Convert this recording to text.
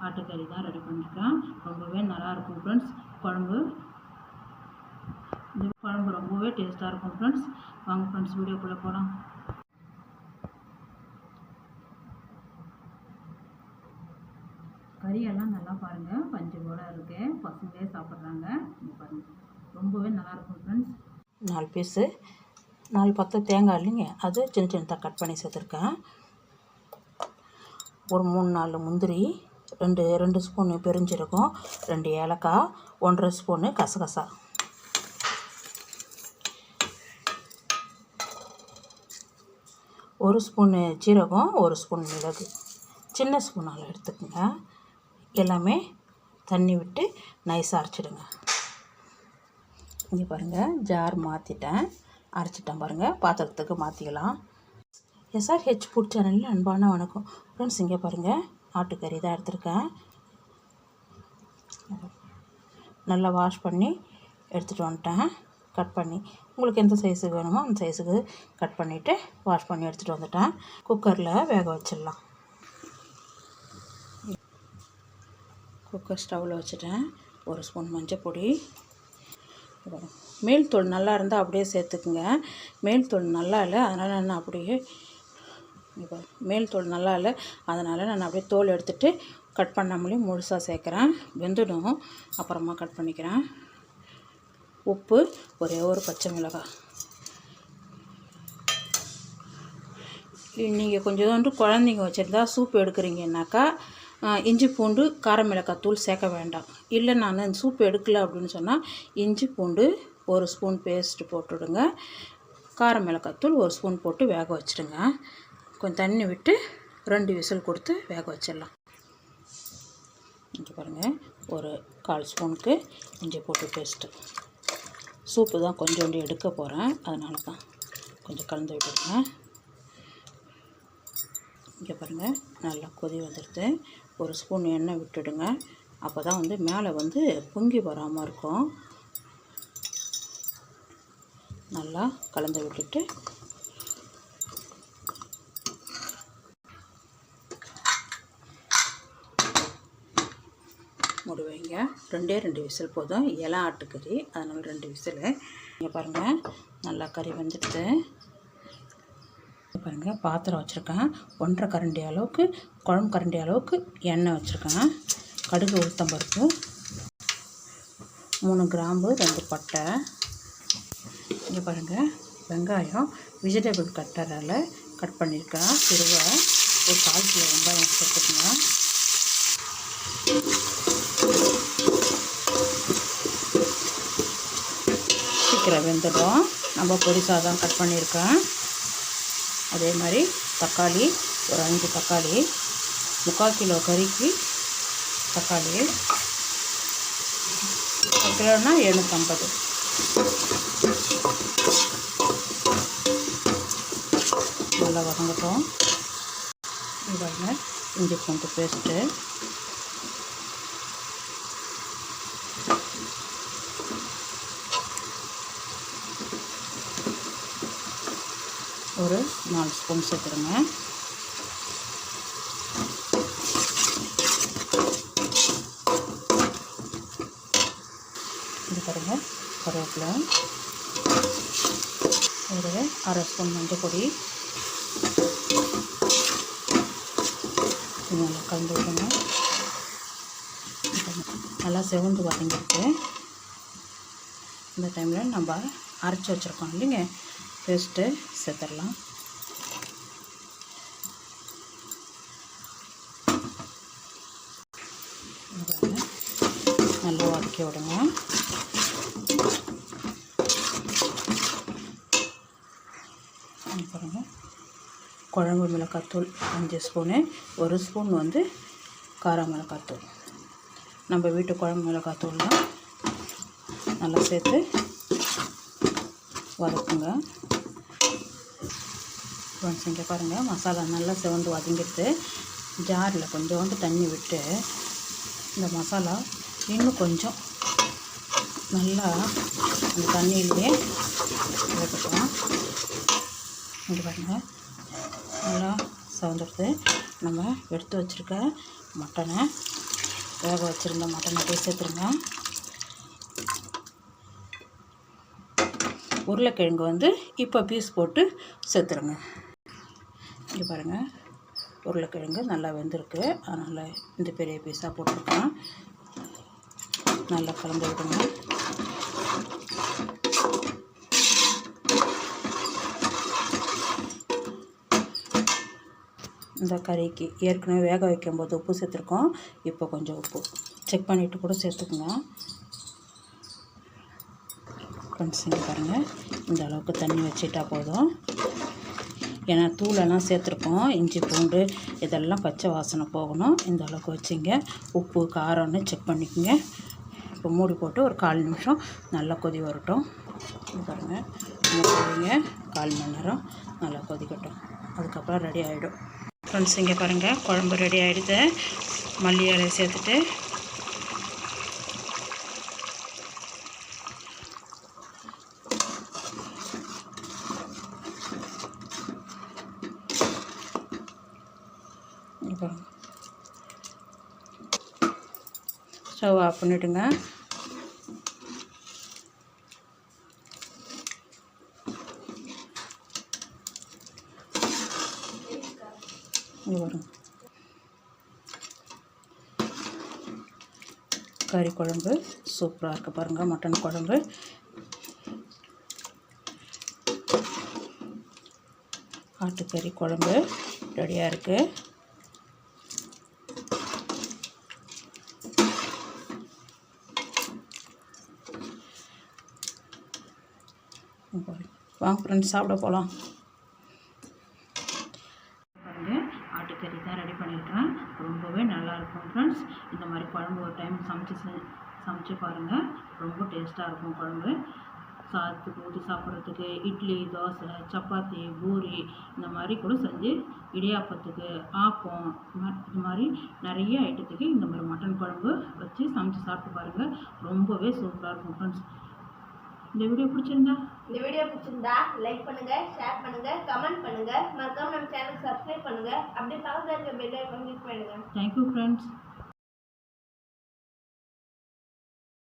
ஆட்டுக்கறி தான் ரெடி பண்ணியிருக்கேன். ரொம்பவே நல்லாயிருக்கும் ஃப்ரெண்ட்ஸ். இந்த குழம்பு ரொம்பவே டேஸ்ட்டாக இருக்கும் ஃப்ரெண்ட்ஸ். வாங்க ஃப்ரெண்ட்ஸ் வீடியோக்குள்ளே போகலாம். கறியெல்லாம் நல்லா பாருங்கள், பஞ்சு போல் இருக்கு. பசங்களே சாப்பிட்றாங்க. பாருங்கள், ரொம்பவே நல்லாயிருக்கும் ஃப்ரெண்ட்ஸ். 4 பீஸு 4 பத்து தேங்காய் இல்லைங்க, அது சின்ன சின்னதாக கட் பண்ணி சேர்த்துருக்கேன். ஒரு 3-4 முந்திரி, 2 ஸ்பூனு பெருஞ்சீரகம், 2 ஏலக்காய், 1.5 ஸ்பூனு கசகசா, ஒரு ஸ்பூனு ஜீரகம், 1 ஸ்பூன் மிளகு, சின்ன ஸ்பூனால் எடுத்துக்கோங்க. எல்லாமே தண்ணி விட்டு நைஸாக அரைச்சிடுங்க. இங்கே பாருங்கள், ஜார் மாற்றிட்டேன், அரைச்சிட்டேன் பாருங்கள். பாத்திரத்துக்கு மாற்றிக்கலாம். SRH ஃபுட் சேனலில் அன்பான வணக்கம் ஃப்ரெண்ட்ஸ். இங்கே பாருங்கள், ஆட்டுக்கறி தான் எடுத்துருக்கேன். நல்லா வாஷ் பண்ணி எடுத்துகிட்டு வந்துட்டேன். கட் பண்ணி உங்களுக்கு எந்த சைஸுக்கு வேணுமோ அந்த சைஸுக்கு கட் பண்ணிவிட்டு வாஷ் பண்ணி எடுத்துகிட்டு வந்துட்டேன். குக்கரில் வேக வச்சிடலாம். குக்கர் ஸ்டவ்வில் வச்சுட்டேன். 1 ஸ்பூன் மஞ்சள் பொடி. மேல் தோல் நல்லா இருந்தால் அப்படியே சேர்த்துக்குங்க. மேல் தோல் நல்லா இல்லை, அதனால் நான் அப்படியே மேல் தோல் நல்லா இல்லை, அதனால் நான் அப்படியே தோல் எடுத்துகிட்டு கட் பண்ணாமலே முழுசாக சேர்க்குறேன். வெந்துடும், அப்புறமா கட் பண்ணிக்கிறேன். உப்பு, ஒரே ஒரு பச்சை மிளகாய். நீங்கள் கொஞ்சோண்டு குழந்தைங்க வச்சுருந்தா சூப் எடுக்கிறீங்கன்னாக்கா இஞ்சி பூண்டு கார மிளகாய் தூள் சேர்க்க வேண்டாம். இல்லை நான் சூப் எடுக்கலை அப்படின்னு சொன்னால் இஞ்சி பூண்டு 1 ஸ்பூன் பேஸ்ட்டு போட்டுவிடுங்க. கார மிளகாய் தூள் 1 ஸ்பூன் போட்டு வேக வச்சுடுங்க. கொஞ்சம் தண்ணி விட்டு 2 விசில் கொடுத்து வேக வச்சிடலாம். இங்கே பாருங்கள், ஒரு 1/4 ஸ்பூனுக்கு இஞ்சி பூண்டு பேஸ்ட்டு. சூப்பு தான் கொஞ்சோண்டு எடுக்க போகிறேன், அதனால தான் கொஞ்சம் கலந்து விட்டுடுங்க. இங்கே பாருங்கள், நல்லா கொதி வந்துடுது. 1 ஸ்பூன் எண்ணெய் விட்டுடுங்க. அப்போ தான் மேலே பொங்கி வராமல் இருக்கும். நல்லா கலந்து விட்டுட்டு மூடி வைங்க. 2 விசில் போதும். இலை ஆட்டுக்கறி, அதனால் 2 விசில். இங்கே பாருங்கள், நல்லா கறி வந்துடுது. பாருங்கள், பாத்திரம் வச்சுருக்கேன். 1.5 கரண்டி அளவுக்கு, குழம்பு கரண்டி அளவுக்கு எண்ணெய் வச்சுருக்கேன். கடுகு, உளுத்தம்பருப்பு, 3 கிராம்பு, 2 பட்டை. இங்கே பாருங்கள், வெங்காயம் வெஜிடபிள் கட்டரால் கட் பண்ணியிருக்கேன். திருவ ஒரு 1/4 கிலோ வெங்காயம் சேர்த்துக்கோங்க. சீக்கிரம் வெந்துடும். நம்ம பொடிசாக தான் கட் பண்ணியிருக்கேன். அதே மாதிரி தக்காளி, ஒரு 5 தக்காளி, 3/4 கிலோ கறிக்கு தக்காளி, 1 கிலோனா 750. நல்லா வதங்கட்டும். இதாங்க இஞ்சி பூண்டு பேஸ்ட்டு, ஒரு 4 ஸ்பூன் சேர்த்துருங்க. இது பாருங்கள், கருவேப்பிலை, ஒரு 1/2 ஸ்பூன் மஞ்சள் பொடி. நல்லா கலந்து விடுங்க. நல்லா செவந்து வதங்கிருக்கு. இந்த டைமில் நம்ம அரைச்சி வச்சுருக்கோம் இல்லைங்க பேஸ்ட்டு சேர்த்துடலாம். நல்லா வதக்கி விடுங்க. பாருங்கள், குழம்பு மிளகாத்தூள் 5 ஸ்பூனு, 1 ஸ்பூன் கார மிளகாத்தூள். நம்ம வீட்டு குழம்பு மிளகாத்தூள் தான். நல்லா சேர்த்து வதக்குங்க. ஃப்ரெண்ட்ஸ், இங்கே பாருங்கள், மசாலா நல்லா செவந்து வதங்கிடுது. ஜாரில் கொஞ்சோண்டு தண்ணி விட்டு இந்த மசாலா இன்னும் கொஞ்சம் நல்லா அந்த தண்ணியிலேயே வதக்கலாம். இங்கே பாருங்கள், நல்லா செவந்துடுது. நம்ம எடுத்து வச்சுருக்க மட்டனை வேக வச்சுருந்த மட்டனை போய் சேர்த்துருங்க. உருளைக்கிழங்கு வந்து இப்போ பீஸ் போட்டு சேர்த்துருங்க. இங்கே பாருங்கள், உருளைக்கிழங்கு நல்லா வெந்திருக்கு. அதனால் இந்த பெரிய பீஸாக போட்டிருக்கேன். நல்லா கலந்து விடுங்க. இந்த கறிக்கு ஏற்கனவே வேக வைக்கும்போது உப்பு சேர்த்துருக்கோம். இப்போ கொஞ்சம் உப்பு செக் பண்ணிவிட்டு கூட சேர்த்துக்குங்க. ஃப்ரெண்ட்ஸ், இங்கே பாருங்கள், இந்த அளவுக்கு தண்ணி வச்சுட்டா போதும். ஏன்னா தூளெல்லாம் சேர்த்துருக்கோம், இஞ்சி பூண்டு இதெல்லாம் பச்சை வாசனை போகணும். இந்த அளவுக்கு வச்சுங்க. உப்பு காரம்னு செக் பண்ணிக்கோங்க. இப்போ மூடி போட்டு ஒரு 1/4 நிமிஷம் நல்லா கொதி வரட்டும். பாருங்கள், மூடிங்க. 1/4 மணி நேரம் நல்லா கொதிக்கட்டும். அதுக்கப்புறம் ரெடி ஆகிடும். ஃப்ரெண்ட்ஸ், இங்கே பாருங்கள், குழம்பு ரெடி ஆகிடுது. மல்லி இலையை சேர்த்துட்டு ஸ்டவ் ஆஃப் பண்ணிவிடுங்க. இங்கே வரும் கறி குழம்பு சூப்பராக இருக்குது பாருங்கள். மட்டன் குழம்பு ஆட்டுக்கறி குழம்பு ரெடியாக இருக்குது. வாங்க ஃப்ரெண்ட்ஸ், சாப்பிட போகலாம். பாருங்கள், ஆட்டுக்கறி தான் ரெடி பண்ணியிருக்கேன். ரொம்பவே நல்லாயிருக்கும் ஃப்ரெண்ட்ஸ். இந்த மாதிரி குழம்பு ஒரு டைம் சமைச்சு பாருங்கள். ரொம்ப டேஸ்ட்டாக இருக்கும் குழம்பு. சாதத்துக்கு ஊற்றி சாப்பிட்றதுக்கு, இட்லி, தோசை, சப்பாத்தி, பூரி இந்த மாதிரி கூட செஞ்சு, இடியாப்பத்துக்கு, ஆப்பம், இது மாதிரி நிறைய ஐட்டத்துக்கு இந்த மாதிரி மட்டன் குழம்பு வச்சு சமைச்சு சாப்பிட்டு பாருங்கள். ரொம்பவே சூப்பராக இருக்கும் ஃப்ரெண்ட்ஸ். இந்த வீடியோ பிடிச்சிருந்தா லைக் பண்ணுங்க, ஷேர் பண்ணுங்க, கமெண்ட் பண்ணுங்க. மறக்காம நம்ம சேனலுக்கு சப்ஸ்கிரைப் பண்ணுங்க. அப்படியே பக்கத்துல இருக்க பெல் ஐகானை கிளிக் பண்ணுங்க. Thank you friends.